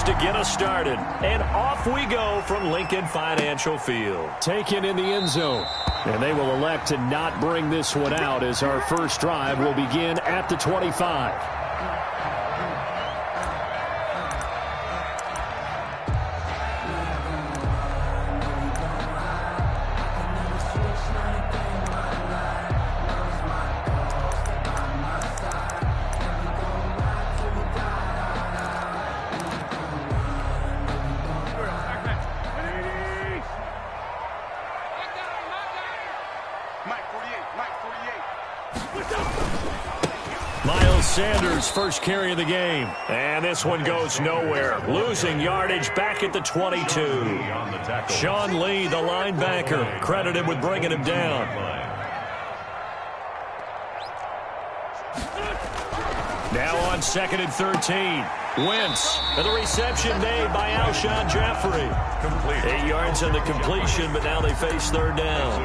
scores to get us started. And off we go from Lincoln Financial Field. Taken in the end zone. And they will elect to not bring this one out as our first drive will begin at the 25. Sanders' first carry of the game. And this one goes nowhere. Losing yardage back at the 22. Sean Lee, the linebacker, credited with bringing him down. Now on 2nd and 13. Wentz. And the reception made by Alshon Jeffrey. 8 yards on the completion, but now they face 3rd down.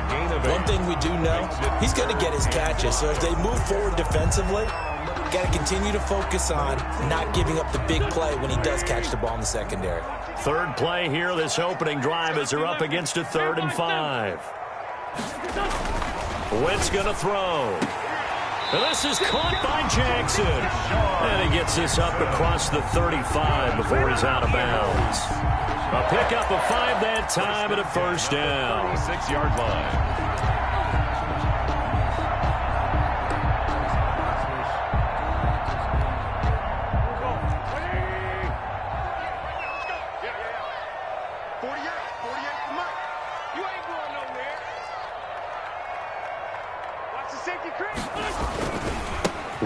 One thing we do know, he's going to get his catches. So as they move forward defensively, got to continue to focus on not giving up the big play when he does catch the ball in the secondary. 3rd play here, this opening drive as they're up against a 3rd and 5. Wentz going to throw. And this is caught by Jackson. And he gets this up across the 35 before he's out of bounds. A pickup of 5 that time and a first down. 6-yard line.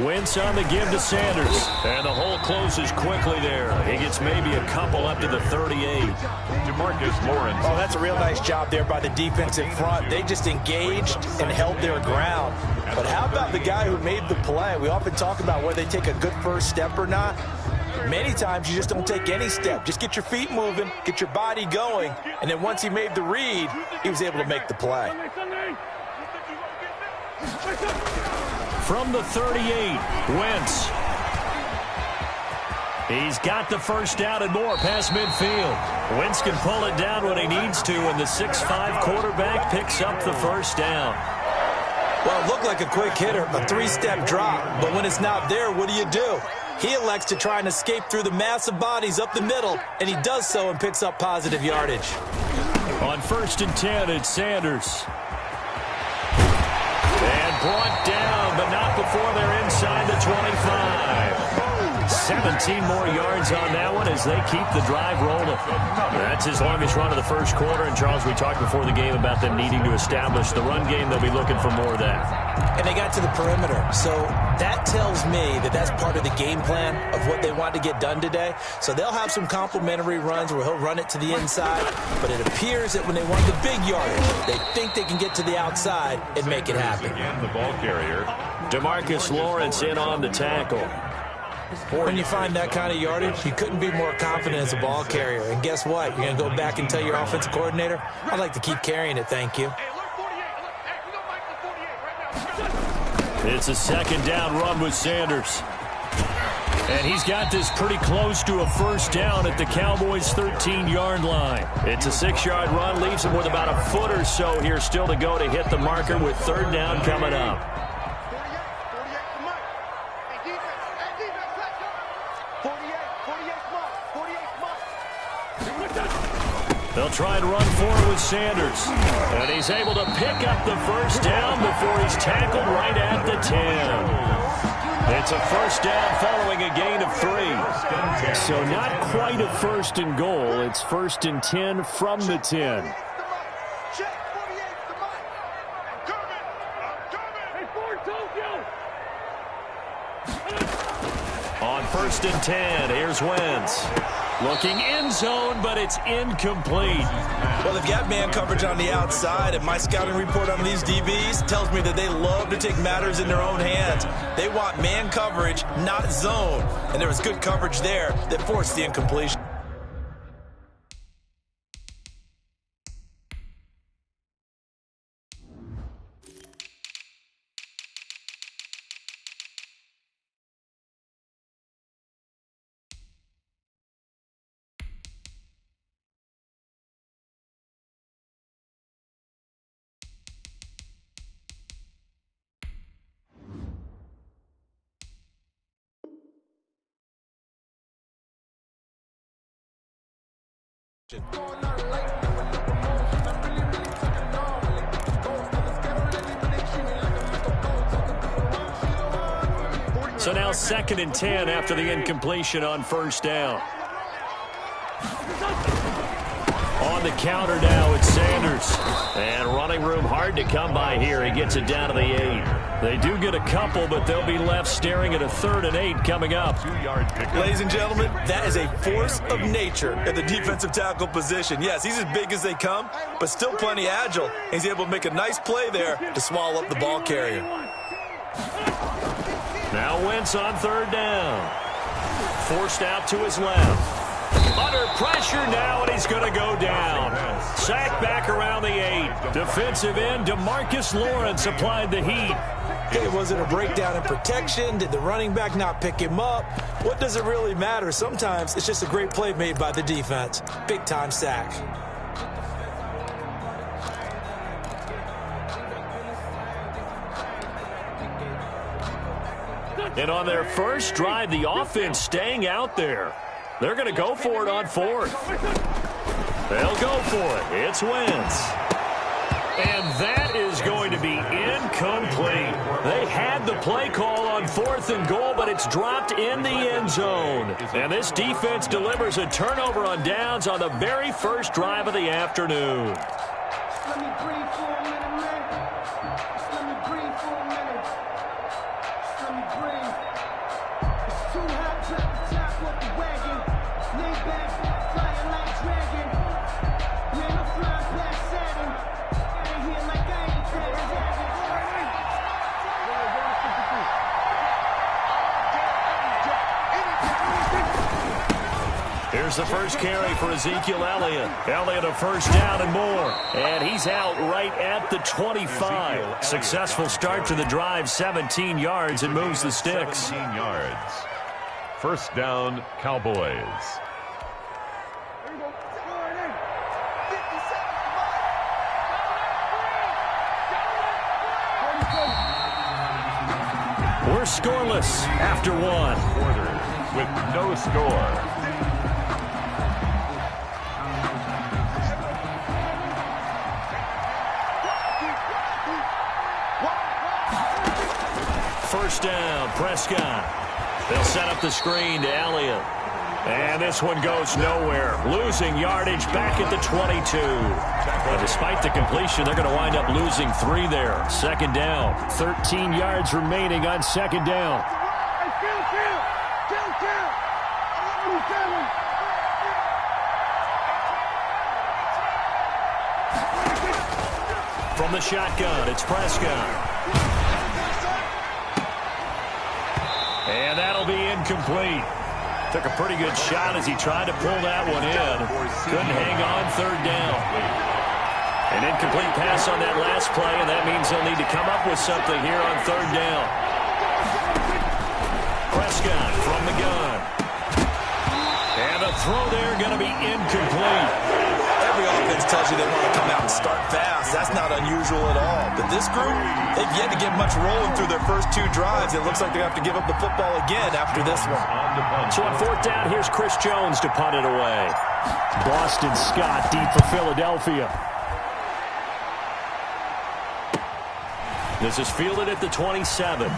Wentz on the give to Sanders. And the hole closes quickly there. He gets maybe a couple up to the 38. DeMarcus Lawrence. Oh, that's a real nice job there by the defense in front. They just engaged and held their ground. But how about the guy who made the play? We often talk about whether they take a good first step or not. Many times you just don't take any step. Just get your feet moving, get your body going, and then once he made the read, he was able to make the play. From the 38, Wentz. He's got the first down and more past midfield. Wentz can pull it down when he needs to, and the 6'5" quarterback picks up the first down. Well, it looked like a quick hitter, a 3-step drop, but when it's not there, what do? He elects to try and escape through the massive bodies up the middle, and he does so and picks up positive yardage. On 1st and 10, it's Sanders. And brought down, but not before they're inside the 25. 17 more yards on that one as they keep the drive rolling. That's his longest run of the first quarter. And, Charles, we talked before the game about them needing to establish the run game. They'll be looking for more of that. And they got to the perimeter. So that tells me that that's part of the game plan of what they want to get done today. So they'll have some complementary runs where he'll run it to the inside. But it appears that when they want the big yardage, they think they can get to the outside and make it happen. Again, the ball carrier. DeMarcus Lawrence in on the tackle. When you find that kind of yardage, you couldn't be more confident as a ball carrier. And guess what? You're going to go back and tell your offensive coordinator, I'd like to keep carrying it, thank you. It's a 2nd down run with Sanders. And he's got this pretty close to a first down at the Cowboys' 13-yard line. It's a 6-yard run, leaves him with about a foot or so here still to go to hit the marker with 3rd down coming up. They'll try and run forward with Sanders. And he's able to pick up the first down before he's tackled right at the 10. It's a first down following a gain of 3. So not quite a 1st and goal. It's 1st and 10 from the 10. On 1st and 10, here's Wentz. Looking end zone, but it's incomplete. Well, they've got man coverage on the outside, and my scouting report on these DBs tells me that they love to take matters in their own hands. They want man coverage, not zone. And there was good coverage there that forced the incompletion. So now 2nd and 10 after the incompletion on first down. On the counter now, it's Sanders. And running room hard to come by here. He gets it down to the 8. They do get a couple, but they'll be left staring at a 3rd and 8 coming up. 2-yard pickup. Ladies and gentlemen, that is a force of nature at the defensive tackle position. Yes, he's as big as they come, but still plenty agile. He's able to make a nice play there to swallow up the ball carrier. Now Wentz on 3rd down. Forced out to his left. Under pressure now, and he's going to go down. Sacked back around the 8. Defensive end DeMarcus Lawrence applied the heat. Hey, was it a breakdown in protection? Did the running back not pick him up? What does it really matter? Sometimes it's just a great play made by the defense. Big-time sack. And on their first drive, the offense staying out there. They're going to go for it on 4th. They'll go for it. It's Wentz. And that is going to be incomplete. They had the play call on 4th and goal, but it's dropped in the end zone. And this defense delivers a turnover on downs on the very first drive of the afternoon. Here's the first carry for Ezekiel Elliott. Elliott a first down and more. And he's out right at the 25. Successful start to the drive, 17 yards, and moves the sticks. 17 yards. First down, Cowboys. We're scoreless after 1. Quarter with no score. First down, Prescott. They'll set up the screen to Elliott. And this one goes nowhere. Losing yardage back at the 22. And despite the completion, they're going to wind up losing 3 there. 2nd down. 13 yards remaining on 2nd down. From the shotgun, it's Prescott. And that'll be incomplete. Took a pretty good shot as he tried to pull that one in. Couldn't hang on 3rd down. An incomplete pass on that last play, and that means they'll need to come up with something here on 3rd down. Prescott from the gun. And the throw there going to be incomplete. Every offense tells you they want to come out and start fast. That's not unusual at all. But this group, they've yet to get much rolling through their first 2 drives. It looks like they have to give up the football again after this one. So on 4th down, here's Chris Jones to punt it away. Boston Scott deep for Philadelphia. This is fielded at the 27.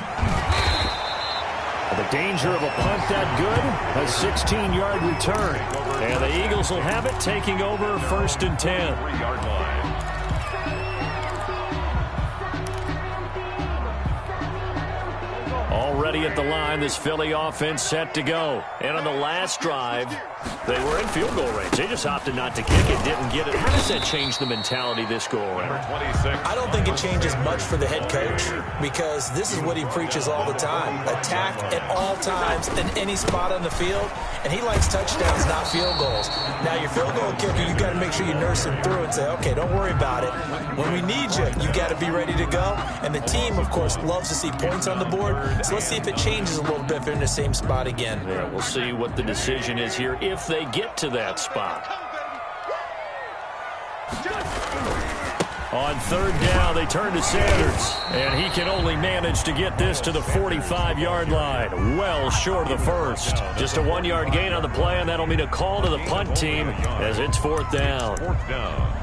The danger of a punt that good, a 16-yard return. And the Eagles will have it, taking over 1st and 10. 3-yard line. Already at the line, this Philly offense set to go. And on the last drive, they were in field goal range. They just opted not to kick it, didn't get it. How does that change the mentality this go around? Number 26. I don't think it changes much for the head coach because this is what he preaches all the time. Attack at all times in any spot on the field. And he likes touchdowns, not field goals. Now, your field goal kicker, you got to make sure you nurse him through and say, okay, don't worry about it. When we need you, you got to be ready to go. And the team, of course, loves to see points on the board. So let's see if it changes a little bit if they're in the same spot again. Yeah, we'll see what the decision is here if they get to that spot. On third down, they turn to Sanders. And he can only manage to get this to the 45-yard line. Well short of the first. Just a 1-yard gain on the play, and that'll mean a call to the punt team as it's fourth down. Fourth down.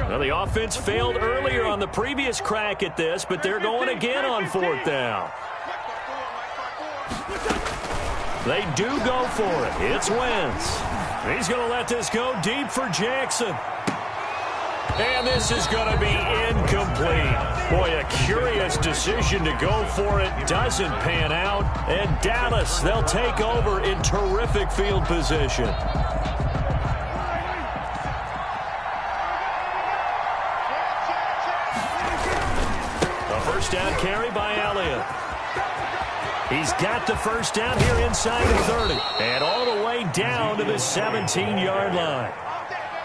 Well, the offense failed earlier on the previous crack at this, but they're going again on fourth down. They do go for it. It's Wentz. He's going to let this go deep for Jackson. And this is going to be incomplete. Boy, a curious decision to go for it. Doesn't pan out. And Dallas, they'll take over in terrific field position. A first down carry by Elliott. He's got the first down here inside the 30. And all the way down to the 17-yard line.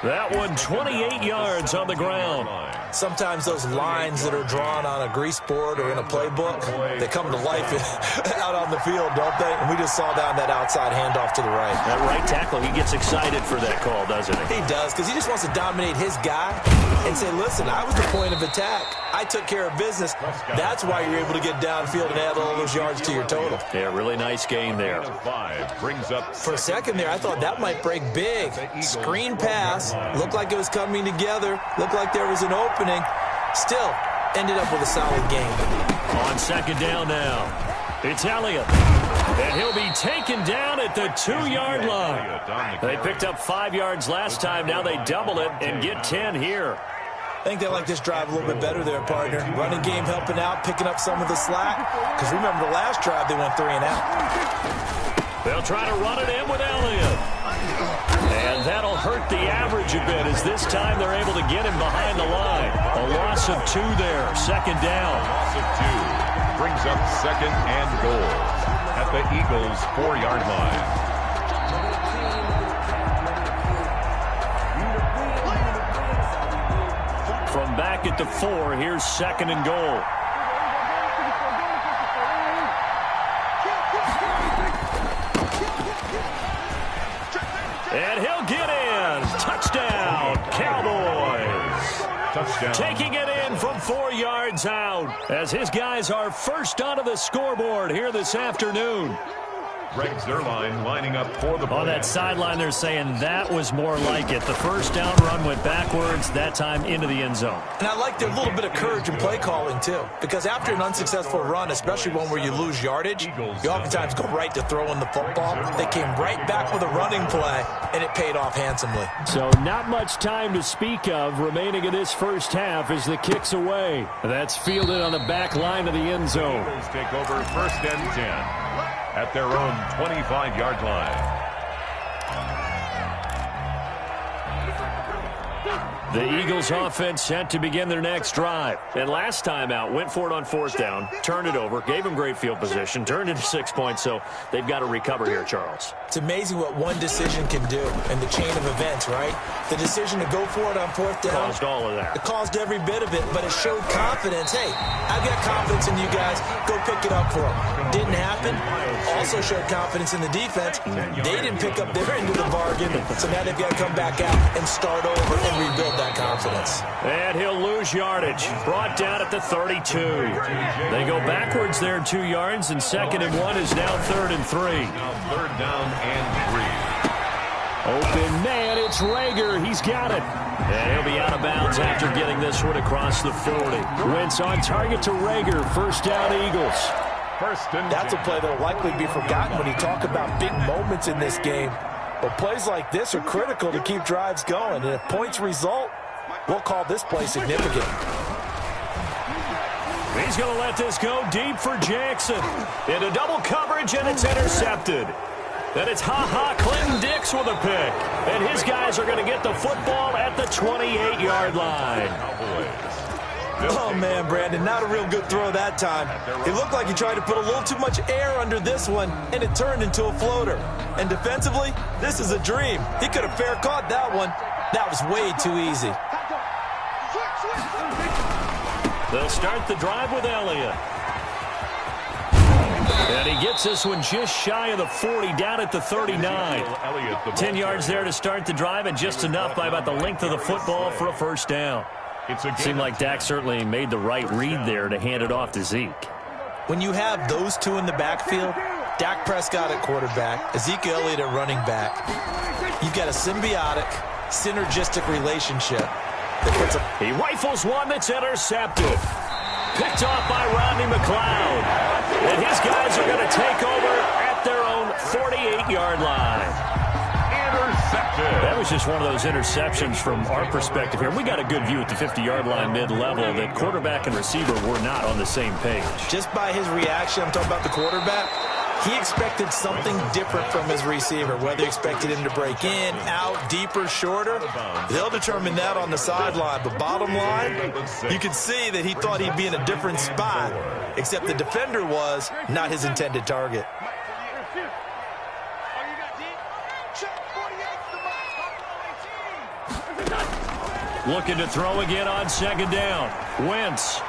That one 28 yards on the ground. Sometimes those lines that are drawn on a grease board or in a playbook, they come to life out on the field, don't they? And we just saw down that outside handoff to the right. That right tackle, he gets excited for that call, doesn't he? He does, because he just wants to dominate his guy and say, listen, I was the point of attack. I took care of business. That's why you're able to get downfield and add all those yards to your total. Yeah, really nice gain there. Brings up for a second there, I thought that might break big. Screen pass. Looked like it was coming together. Looked like there was an opening. Still, ended up with a solid game. On second down now, it's Elliott. And he'll be taken down at the 2-yard line. They picked up 5 yards last time. Now they double it and get 10 here. I think they like this drive a little bit better there, partner. Running game helping out, picking up some of the slack. Because remember the last drive, they went 3 and out. They'll try to run it in with Elliott. And that'll hurt the average a bit as this time they're able to get him behind the line. A loss of 2 there, second down. Loss of 2 brings up second and goal at the Eagles' 4-yard line. From back at the 4, here's second and goal. And he'll get in. Touchdown, Cowboys. Touchdown. Taking it in from 4 yards out as his guys are first onto the scoreboard here this afternoon. Greg Zuerlein lining up for the play. On that sideline, they're saying that was more like it. The first down run went backwards, that time into the end zone. And I like their little bit of courage in play calling, too. Because after an unsuccessful run, especially one where you lose yardage, you oftentimes go right to throwing the football. They came right back with a running play, and it paid off handsomely. So not much time to speak of remaining in this first half as the kick's away. That's fielded on the back line of the end zone. Eagles take over first and 10. At their own 25-yard line. The Eagles offense set to begin their next drive. And last time out, went for it on fourth down, turned it over, gave them great field position, turned into 6 points, so they've got to recover here, Charles. It's amazing what one decision can do in the chain of events, right? The decision to go for it on fourth down. Caused all of that. It caused every bit of it, but it showed confidence. Hey, I've got confidence in you guys. Go pick it up for them. Didn't happen. Also showed confidence in the defense. They didn't pick up their end of the bargain, so now they've got to come back out and start over and rebuild that confidence. And he'll lose yardage. Brought down at the 32. They go backwards there 2 yards, and second and 1 is now third and 3. Now third down and 3. Open man, it's Rager. He's got it. And he'll be out of bounds after getting this one across the 40. Wentz on target to Rager. First down, Eagles. That's a play that will likely be forgotten when you talk about big moments in this game. But plays like this are critical to keep drives going. And if points result, we'll call this play significant. He's going to let this go deep for Jackson. Into double coverage, and it's intercepted. Then it's Clinton Dix with a pick. And his guys are going to get the football at the 28-yard line. Oh, man, Brandon, not a real good throw that time. It looked like he tried to put a little too much air under this one, and it turned into a floater. And defensively, this is a dream. He could have fair caught that one. That was way too easy. They'll start the drive with Elliott. And he gets this one just shy of the 40, down at the 39. 10 yards there to start the drive, and just enough by about the length of the football for a first down. Seemed like Dak certainly made the right read there to hand it off to Zeke. When you have those two in the backfield, Dak Prescott at quarterback, Ezekiel Elliott at running back, you've got a symbiotic, synergistic relationship. He rifles one that's intercepted. Picked off by Rodney McLeod. And his guys are going to take over at their own 48-yard line. That was just one of those interceptions from our perspective here. We got a good view at the 50-yard line mid-level that quarterback and receiver were not on the same page. Just by his reaction, I'm talking about the quarterback, he expected something different from his receiver, whether he expected him to break in, out, deeper, shorter. They'll determine that on the sideline. But bottom line, you can see that he thought he'd be in a different spot, except the defender was not his intended target. Looking to throw again on second down. Wentz.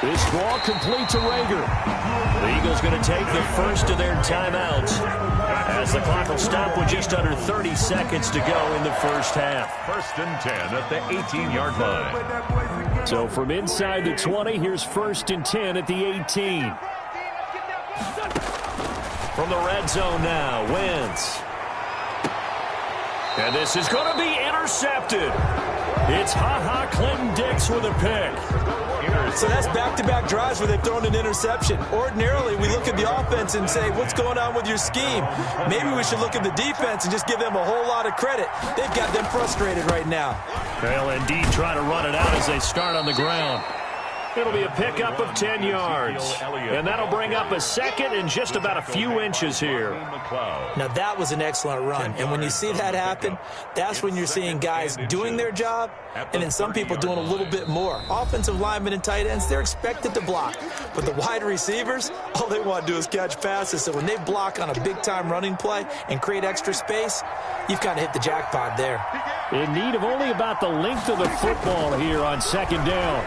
This ball complete to Rager. The Eagles going to take the first of their timeouts as the clock will stop with just under 30 seconds to go in the first half. 1st and 10 at the 18-yard line. So from inside the 20, here's 1st and 10 at the 18. From the red zone now, Wentz. And this is going to be intercepted. It's Ha-Ha Clinton-Dix with a pick. So that's back-to-back drives where they've thrown an interception. Ordinarily, we look at the offense and say, what's going on with your scheme? Maybe we should look at the defense and just give them a whole lot of credit. They've got them frustrated right now. They'll indeed try to run it out as they start on the ground. It'll be a pickup of 10 yards. And that'll bring up a second and just about a few inches here. Now, that was an excellent run. And when you see that happen, that's when you're seeing guys doing their job and then some people doing a little bit more. Offensive linemen and tight ends, they're expected to block. But the wide receivers, all they want to do is catch passes. So when they block on a big-time running play and create extra space, you've kind of hit the jackpot there. In need of only about the length of the football here on second down.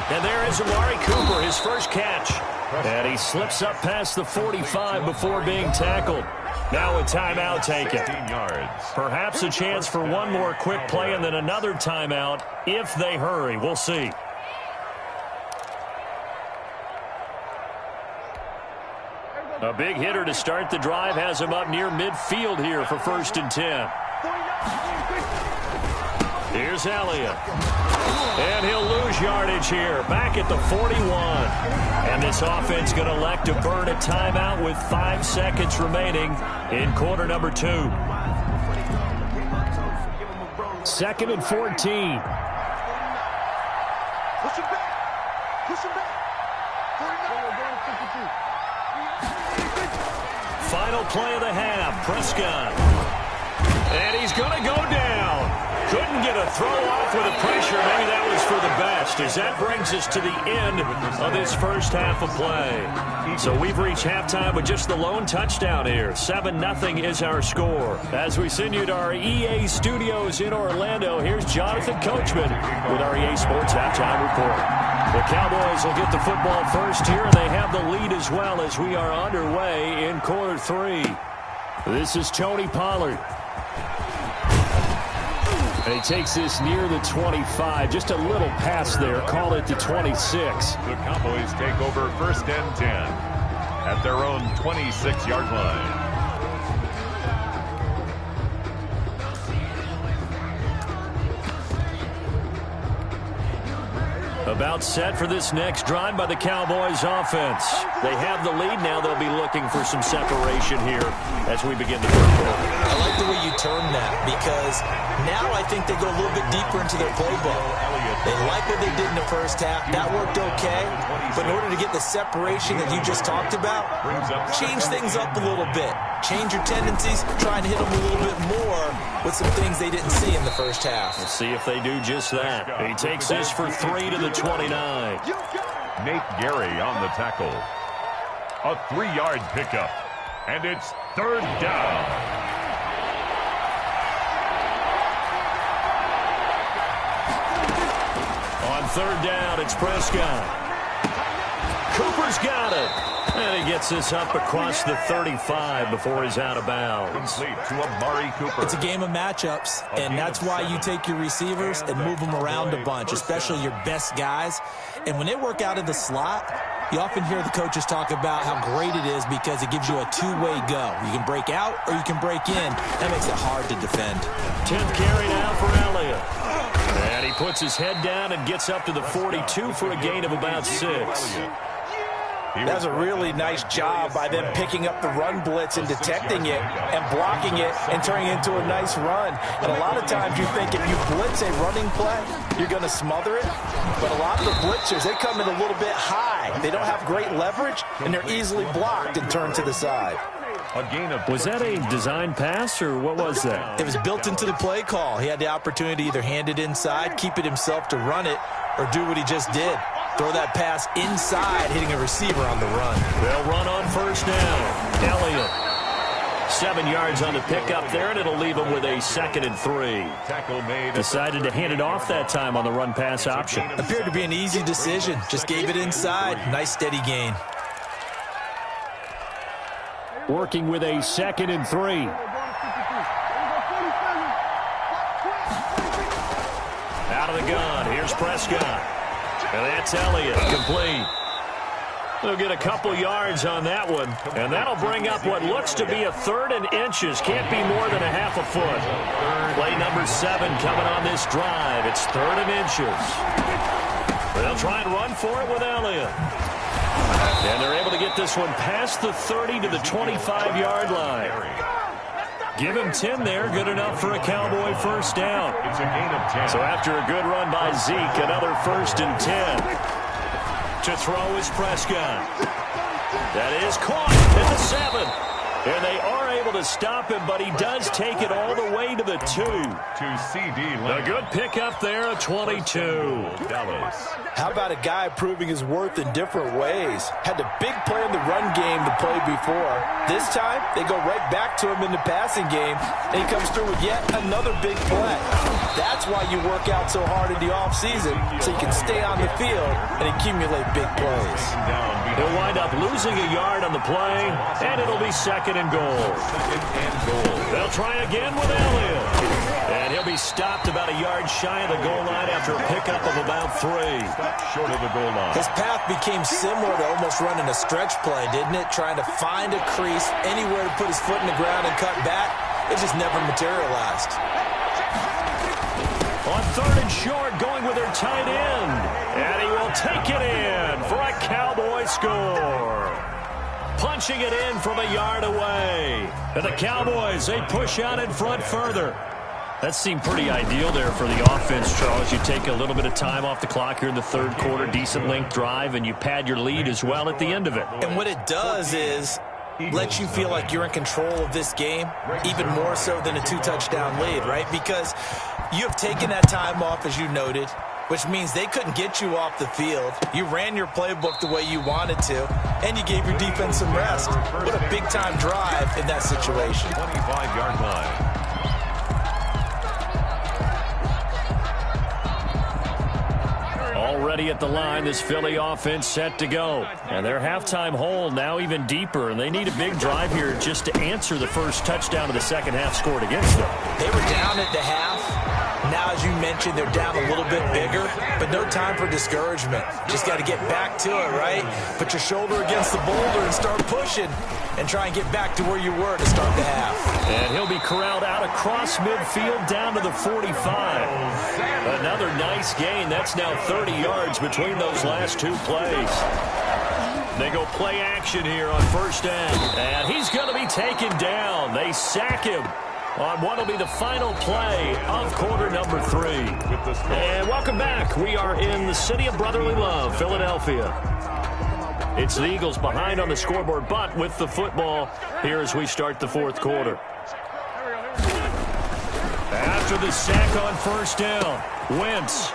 And there is Amari Cooper, his first catch. And he slips up past the 45 before being tackled. Now a timeout taken. Perhaps a chance for one more quick play and then another timeout if they hurry. We'll see. A big hitter to start the drive has him up near midfield here for 1st and 10. Here's Elliott. And he'll lose yardage here, back at the 41. And this offense going to elect to burn a timeout with 5 seconds remaining in quarter number 2. 2nd and 14. Push him back. Push him back. Final play of the half, Prescott. And he's going to go down. Couldn't get a throw off with the pressure. Maybe that was for the best, as that brings us to the end of this first half of play. So we've reached halftime with just the lone touchdown here. 7-0 is our score. As we send you to our EA studios in Orlando, here's Jonathan Coachman with our EA Sports Halftime Report. The Cowboys will get the football first here, and they have the lead as well as we are underway in quarter 3. This is Tony Pollard. And he takes this near the 25. Just a little pass there. Call it the 26. The Cowboys take over 1st and 10 at their own 26-yard line. About set for this next drive by the Cowboys offense. They have the lead now. They'll be looking for some separation here as we begin the third quarter. I like the way you term that, because now I think they go a little bit deeper into their playbook. They like what they did in the first half. That worked okay. But in order to get the separation that you just talked about, change things up a little bit. Change your tendencies, try and hit them a little bit more with some things they didn't see in the first half. We'll see if they do just that. He takes this for 3 to the 29. Nate Gary on the tackle. A 3-yard pickup. And it's 3rd down. On 3rd down, it's Prescott. Cooper's got it. And he gets this up across the 35 before he's out of bounds. Complete to Amari Cooper. It's a game of matchups, and that's why you take your receivers and move them around a bunch, especially your best guys. And when they work out of the slot, you often hear the coaches talk about how great it is because it gives you a two-way go. You can break out or you can break in. That makes it hard to defend. 10th carry now for Elliott. And he puts his head down and gets up to the 42 for a gain of about 6. That's a really nice job by them picking up the run blitz and detecting it and blocking it and turning it into a nice run. And a lot of times you think if you blitz a running play, you're going to smother it. But a lot of the blitzers, they come in a little bit high. They don't have great leverage, and they're easily blocked and turned to the side. Was that a design pass, or what was that? It was built into the play call. He had the opportunity to either hand it inside, keep it himself to run it, or do what he just did. Throw that pass inside, hitting a receiver on the run. They'll run on first down. Elliott. 7 yards on the pickup there, and it'll leave him with a 2nd and 3. Decided to hand it off that time on the run-pass option. Appeared to be an easy decision. Just gave it inside. Nice steady gain. Working with a 2nd and 3. Out of the gun. Here's Prescott. And that's Elliott, complete. They'll get a couple yards on that one, and that'll bring up what looks to be a 3rd and inches. Can't be more than a half a foot. Play number 7 coming on this drive. It's 3rd and inches. They'll try and run for it with Elliott. And they're able to get this one past the 30 to the 25-yard line. Give him 10 there, good enough for a Cowboy first down. It's a gain of 10. So after a good run by Zeke, another 1st and 10. To throw is Prescott. That is caught at the 7. And they are able to stop him, but he does take it all the way to the 2. To CD A good pickup there, a 22. Dallas. How about a guy proving his worth in different ways? Had a big play in the run game the play before. This time, they go right back to him in the passing game, and he comes through with yet another big play. That's why you work out so hard in the offseason, so you can stay on the field and accumulate big plays. He'll wind up losing a yard on the play, and it'll be 2nd and goal. They'll try again with Elliott. And he'll be stopped about a yard shy of the goal line after a pickup of about 3. Short of the goal line. His path became similar to almost running a stretch play, didn't it? Trying to find a crease, anywhere to put his foot in the ground and cut back. It just never materialized. On 3rd and short, going with their tight end. And he will take it in for a Cowboy score. Punching it in from a yard away. And the Cowboys, they push out in front further. That seemed pretty ideal there for the offense, Charles. You take a little bit of time off the clock here in the 3rd quarter, decent length drive, and you pad your lead as well at the end of it. And what it does is let you feel like you're in control of this game, even more so than a 2-touchdown lead, right? Because you have taken that time off, as you noted, which means they couldn't get you off the field. You ran your playbook the way you wanted to, and you gave your defense some rest. What a big-time drive in that situation. 25-yard line. Already at the line, this Philly offense set to go. And their halftime hole now even deeper, and they need a big drive here just to answer the first touchdown of the second half scored against them. They were down at the half. Now, as you mentioned, they're down a little bit bigger, but no time for discouragement. Just got to get back to it, right? Put your shoulder against the boulder and start pushing and try and get back to where you were to start the half. And he'll be corralled out across midfield down to the 45. Another nice gain. That's now 30 yards between those last 2 plays. They go play action here on first down. And he's going to be taken down. They sack him on what will be the final play of quarter number 3. And welcome back. We are in the city of brotherly love, Philadelphia. It's the Eagles behind on the scoreboard, but with the football here as we start the 4th quarter. After the sack on first down, Wentz.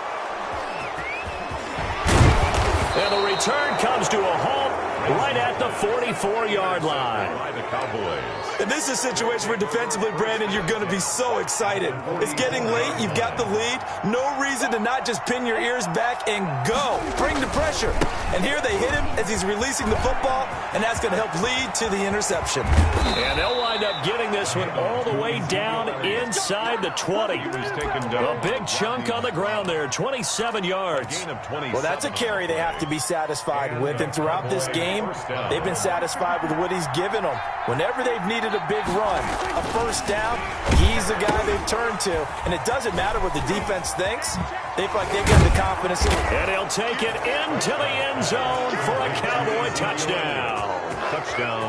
And the return comes to a halt right at the 44-yard line. By the Cowboys. And this is a situation where defensively, Brandon, you're going to be so excited. It's getting late. You've got the lead. No reason to not just pin your ears back and go. Bring the pressure. And here they hit him as he's releasing the football, and that's going to help lead to the interception. And they'll wind up getting this one all the way down inside the 20. A big chunk on the ground there, 27 yards. Well, that's a carry they have to be satisfied with, and throughout this game, they've been satisfied with what he's given them. Whenever they've needed a big run, a first down, he's the guy they've turned to. And it doesn't matter what the defense thinks. They feel like they've got the confidence. And he'll take it into the end zone for a Cowboy touchdown.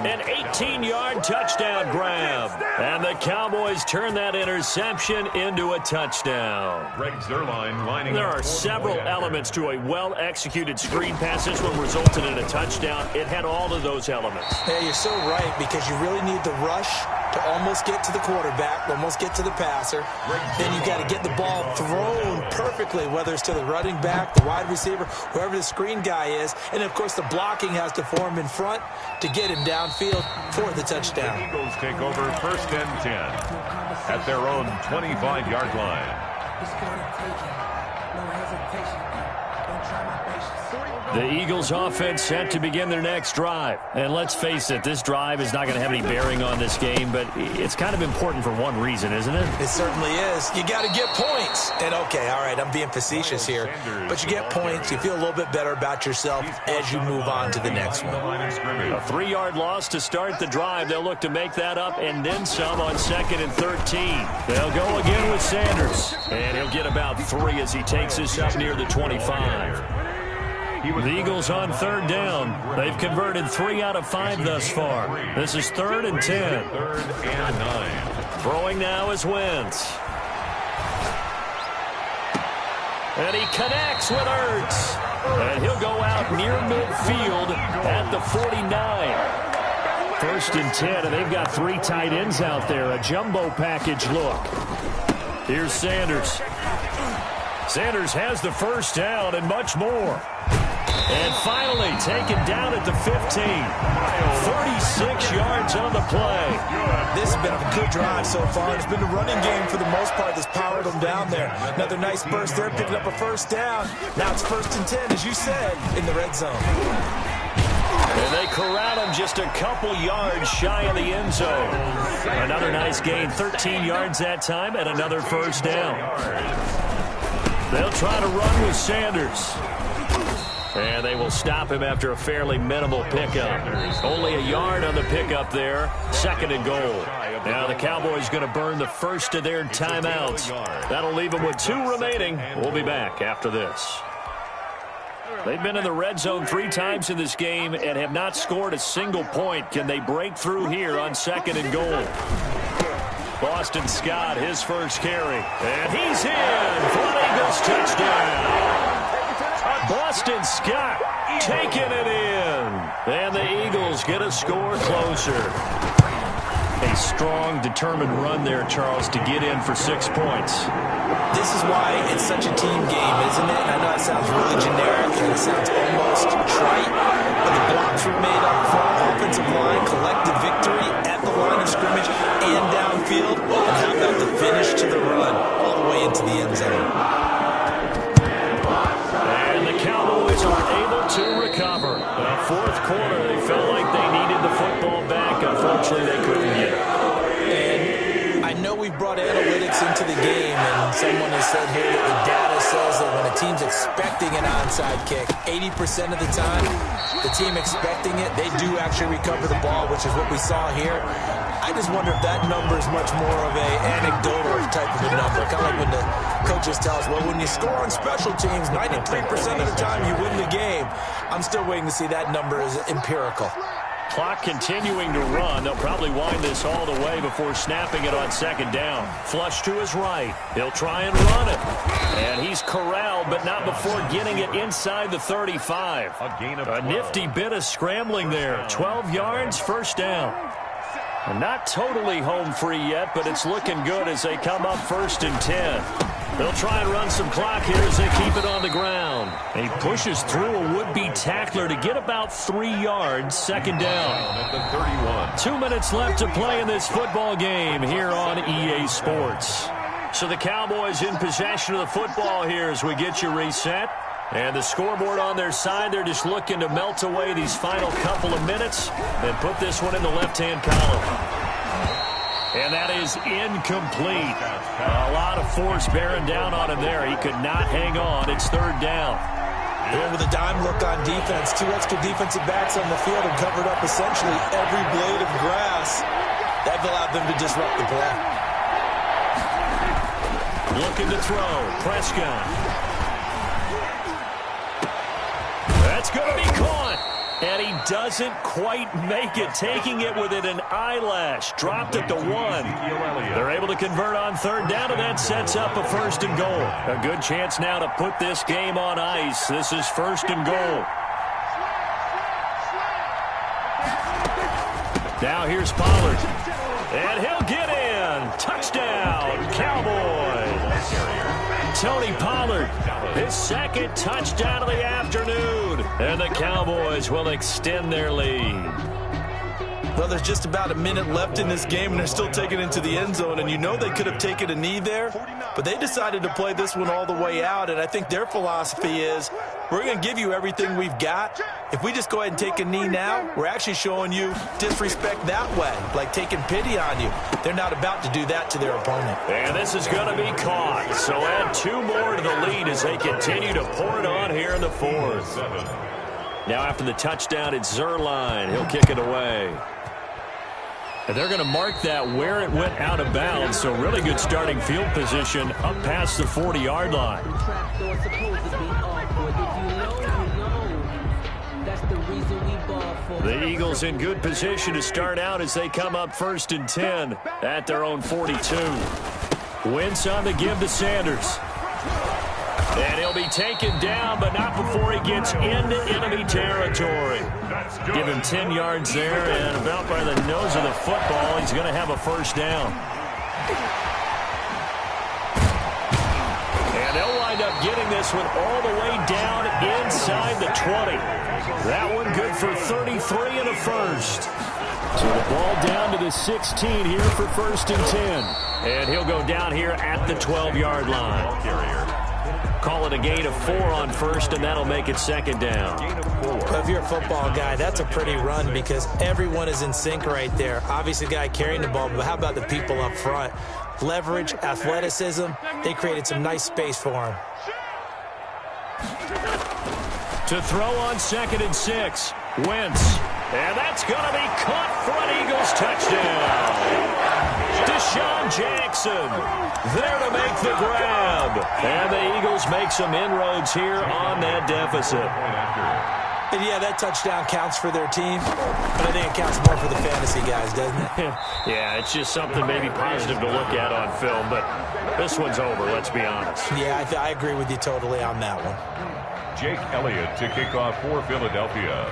An 18-yard touchdown grab. And the Cowboys turn that interception into a touchdown. There are several elements to a well-executed screen pass. This one resulted in a touchdown. It had all of those elements. Yeah, you're so right, because you really need the rush to almost get to the quarterback, almost get to the passer. Then you got to get the ball thrown perfectly, whether it's to the running back, the wide receiver, whoever the screen guy is. And, of course, the blocking has to form in front to get him downfield for the touchdown. The Eagles take over 1st and 10 at their own 25-yard line. The Eagles offense set to begin their next drive. And let's face it, this drive is not going to have any bearing on this game, but it's kind of important for one reason, isn't it? It certainly is. You got to get points. And, okay, all right, I'm being facetious here, but you get points. You feel a little bit better about yourself as you move on to the next one. A 3-yard loss to start the drive. They'll look to make that up and then some on 2nd and 13. They'll go again with Sanders, and he'll get about 3 as he takes this up near the 25. The Eagles on 3rd down. They've converted 3 out of 5 thus far. This is 3rd and 10. 3rd and 9. Throwing now is Wentz. And he connects with Ertz. And he'll go out near midfield at the 49. 1st and 10, and they've got 3 tight ends out there. A jumbo package look. Here's Sanders. Sanders has the first down and much more. And finally taken down at the 15. 36 yards on the play. This has been a good drive so far. It's been the running game for the most part that's powered them down there. Another nice burst there, picking up a first down. Now it's 1st and 10, as you said, in the red zone. And they corral him just a couple yards shy of the end zone. Another nice gain, 13 yards that time, and another first down. They'll try to run with Sanders. And they will stop him after a fairly minimal pickup. Only a yard on the pickup there. 2nd and goal. Now the Cowboys going to burn the first of their timeouts. That'll leave them with 2 remaining. We'll be back after this. They've been in the red zone 3 times in this game and have not scored a single point. Can they break through here on 2nd and goal? Boston Scott, his first carry. And he's in for an Eagles touchdown. Boston Scott taking it in. And the Eagles get a score closer. A strong, determined run there, Charles, to get in for 6 points. This is why it's such a team game, isn't it? And I know it sounds really generic and it sounds almost trite, but the blocks were made up front, offensive line, collective victory at the line of scrimmage and downfield. And how about the finish to the run all the way into the end zone? And the Cowboys are able to recover. The 4th quarter, they felt like they needed the football back. Unfortunately, they couldn't get it. And I know we've brought analytics into the game, and someone has said here that the data says that when a team's expecting an onside kick, 80% of the time, the team expecting it, they do actually recover the ball, which is what we saw here. I just wonder if that number is much more of a anecdotal type of a number. Kind of like when the coaches tell us, well, when you score on special teams, 93% of the time you win the game. I'm still waiting to see that number as empirical. Clock continuing to run. They'll probably wind this all the way before snapping it on 2nd down. Flush to his right. He'll try and run it. And he's corralled, but not before getting it inside the 35. A nifty bit of scrambling there. 12 yards, first down. And not totally home free yet, but it's looking good as they come up 1st and 10. They'll try and run some clock here as they keep it on the ground. He pushes through a would-be tackler to get about 3 yards, 2nd down. 2 minutes left to play in this football game here on EA Sports. So the Cowboys in possession of the football here as we get you reset. And the scoreboard on their side, they're just looking to melt away these final couple of minutes and put this one in the left-hand column. And that is incomplete. A lot of force bearing down on him there. He could not hang on. It's third down. Yeah, with a dime look on defense, 2 extra defensive backs on the field and covered up essentially every blade of grass. That allowed them to disrupt the play. Looking to throw. Prescott. That's going to be caught. And he doesn't quite make it, taking it within an eyelash. Dropped at the 1. They're able to convert on third down, and that sets up a first and goal. A good chance now to put this game on ice. This is first and goal. Now here's Pollard. And he'll get in. Touchdown, Cowboys. Tony Pollard, his second touchdown of the afternoon. And the Cowboys will extend their lead. Well, there's just about a minute left in this game, and they're still taking it into the end zone. And you know they could have taken a knee there, but they decided to play this one all the way out. And I think their philosophy is, we're going to give you everything we've got. If we just go ahead and take a knee now, we're actually showing you disrespect that way, like taking pity on you. They're not about to do that to their opponent. And this is going to be caught. So add 2 more to the lead as they continue to pour it on here in the fourth. Now after the touchdown, it's Zerline. He'll kick it away. And they're going to mark that where it went out of bounds. So really good starting field position up past the 40-yard line. The Eagles in good position to start out as they come up first and 10 at their own 42. Wentz on the give to Sanders. And he'll be taken down, but not before he gets into enemy territory. Give him 10 yards there, and about by the nose of the football, he's going to have a first down. And they'll wind up getting this one all the way down inside the 20. That one good for 33 and a first. So the ball down to the 16 here for first and 10. And he'll go down here at the 12-yard line. Call it a gain of 4 on first, and that'll make it second down. Well, if you're a football guy, that's a pretty run because everyone is in sync right there. Obviously, the guy carrying the ball, but how about the people up front? Leverage, athleticism, they created some nice space for him. To throw on second and 6, Wentz. And that's going to be caught for an Eagles touchdown. Deshaun Jackson there to make the grab. And the Eagles make some inroads here on that deficit. And yeah, that touchdown counts for their team, but I think it counts more for the fantasy guys, doesn't it? Yeah, it's just something maybe positive to look at on film, but this one's over, let's be honest. Yeah, I agree with you totally on that one. Jake Elliott to kick off for Philadelphia.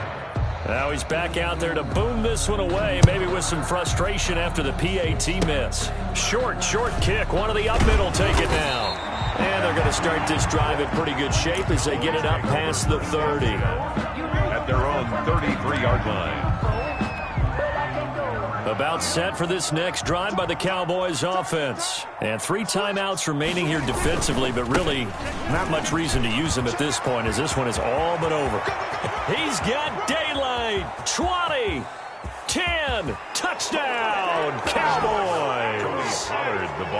Now he's back out there to boom this one away, maybe with some frustration after the PAT miss. Short kick. One of the up middle take it now. And they're going to start this drive in pretty good shape as they get it up past the 30. At their own 33-yard line. About set for this next drive by the Cowboys offense. And 3 timeouts remaining here defensively, but really not much reason to use them at this point as this one is all but over. He's got daylight. 20, 10, touchdown, Cowboys.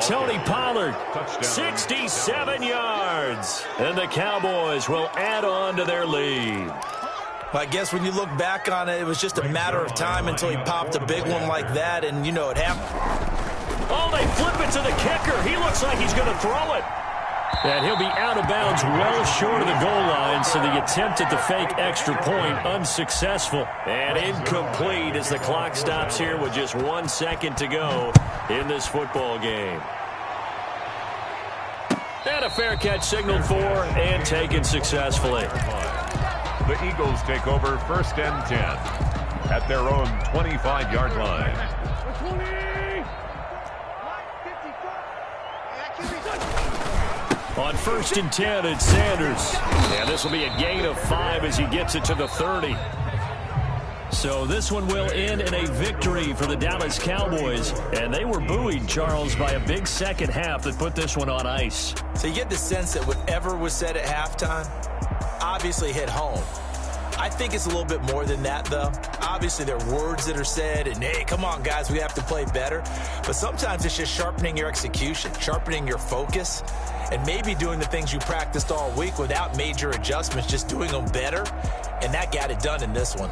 Tony Pollard, 67 yards. And the Cowboys will add on to their lead. Well, I guess when you look back on it, it was just a matter of time until he popped a big one like that, and you know it happened. Oh, they flip it to the kicker. He looks like he's going to throw it. And he'll be out of bounds well short of the goal line, so the attempt at the fake extra point unsuccessful. And incomplete as the clock stops here with just 1 second to go in this football game. And a fair catch signaled for and taken successfully. The Eagles take over first and 10 at their own 25-yard line. On first and 10, it's Sanders. And this will be a gain of 5 as he gets it to the 30. So this one will end in a victory for the Dallas Cowboys. And they were buoyed, Charles, by a big second half that put this one on ice. So you get the sense that whatever was said at halftime, obviously hit home. I think it's a little bit more than that, though. Obviously, there are words that are said, and, hey, come on, guys, we have to play better. But sometimes it's just sharpening your execution, sharpening your focus, and maybe doing the things you practiced all week without major adjustments, just doing them better. And that got it done in this one.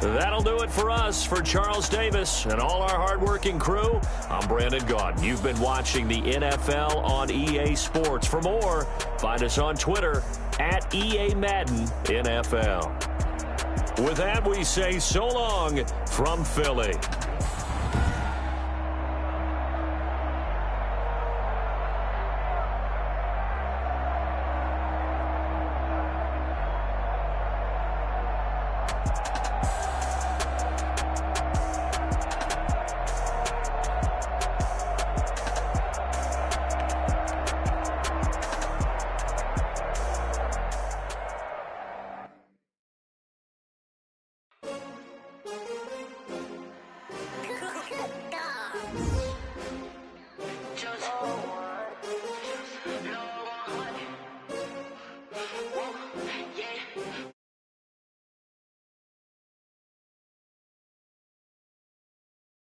That'll do it for us. For Charles Davis and all our hardworking crew, I'm Brandon Gaudin. You've been watching the NFL on EA Sports. For more, find us on Twitter at EA Madden NFL. With that, we say so long from Philly.